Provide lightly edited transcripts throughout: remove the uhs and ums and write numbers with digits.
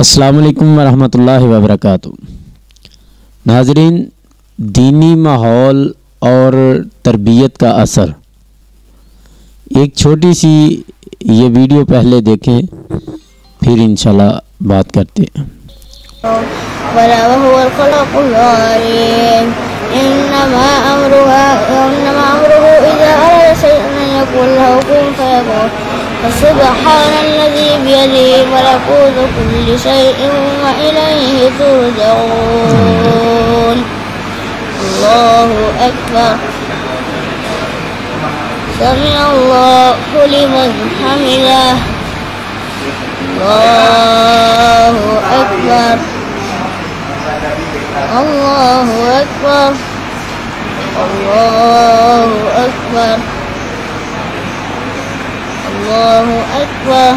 अस्सलामु अलैकुम वरहमतुल्लाहि वबरकातुहू। नाज़रीन, दीनी माहौल और तरबियत का असर, एक छोटी सी ये वीडियो पहले देखें, फिर इंशाल्लाह बात करते हैं। सुब्हानल्लज़ी बियदिही मलकूतु कुल्लि शैइन व इलैहि तुरजऊन। अल्लाहु अकबर। समिअल्लाहु लिमन हमिदह। अल्लाहु अकबर। अल्लाहु अकबर। अल्लाहु अकबर। अल्लाहु अकबर।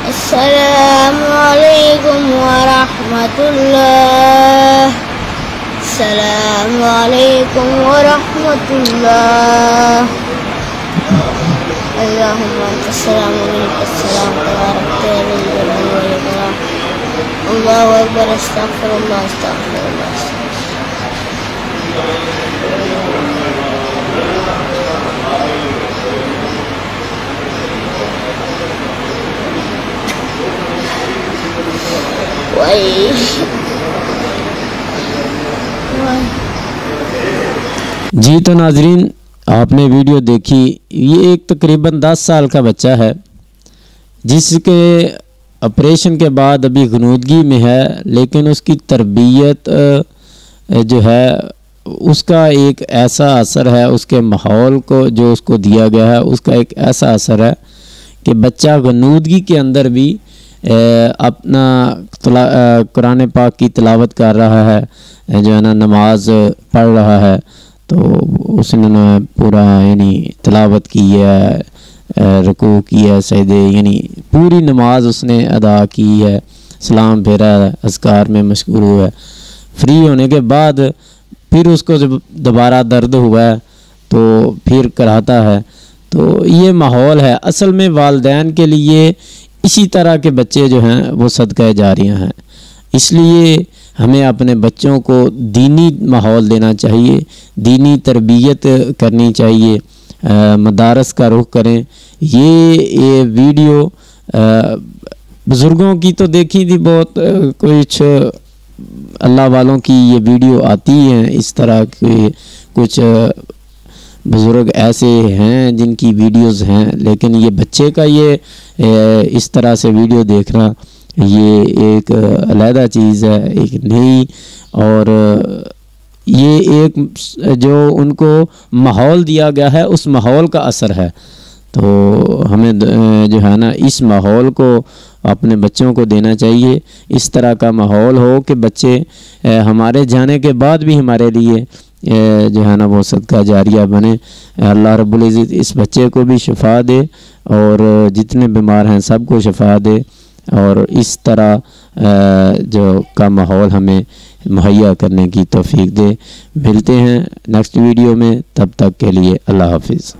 अस्सलामु अलैकुम व रहमतुल्लाह। अस्सलामु अलैकुम व रहमतुल्लाह। अल्लाहुम्मा अस्सलामु अलैकुम तबारकत या ज़ल जलाली वल इकराम। अल्लाहु अकबर। अस्तगफिरुल्लाह अस्तगफिरुल्लाह। जी तो नाजरीन, आपने वीडियो देखी। ये एक तकरीबन 10 साल का बच्चा है जिसके ऑपरेशन के बाद अभी गनूदगी में है, लेकिन उसकी तरबियत जो है उसका एक ऐसा असर है, उसके माहौल को जो उसको दिया गया है उसका एक ऐसा असर है कि बच्चा गनूदगी के अंदर भी अपना कुरान पाक की तिलावत कर रहा है, जो है ना नमाज पढ़ रहा है। तो उसने पूरा यानी तिलावत की है, रुकू की है, सजदे यानी पूरी नमाज उसने अदा की है, सलाम फेरा है, अज़कार में मशगूल हुआ है। फ्री होने के बाद फिर उसको जब दोबारा दर्द हुआ है तो फिर कराता है। तो ये माहौल है। असल में वालिदैन के लिए इसी तरह के बच्चे जो हैं वो सदका जारियां हैं। इसलिए हमें अपने बच्चों को दीनी माहौल देना चाहिए, दीनी तरबियत करनी चाहिए, मदारस का रुख करें। ये वीडियो बुज़ुर्गों की तो देखी थी, बहुत कुछ अल्लाह वालों की ये वीडियो आती है। इस तरह के कुछ बुज़ुर्ग ऐसे हैं जिनकी वीडियोस हैं, लेकिन ये बच्चे का ये इस तरह से वीडियो देखना ये एक अलहदा चीज़ है, एक नई। और ये एक जो उनको माहौल दिया गया है उस माहौल का असर है। तो हमें जो है ना इस माहौल को अपने बच्चों को देना चाहिए। इस तरह का माहौल हो कि बच्चे हमारे जाने के बाद भी हमारे लिए जो है ना वो सदका जारिया बने। अल्लाह रब्बुल इज़्ज़त इस बच्चे को भी शिफा दे और जितने बीमार हैं सबको शिफा दे, और इस तरह जो का माहौल हमें मुहैया करने की तौफीक दे। मिलते हैं नेक्स्ट वीडियो में, तब तक के लिए अल्लाह हाफिज़।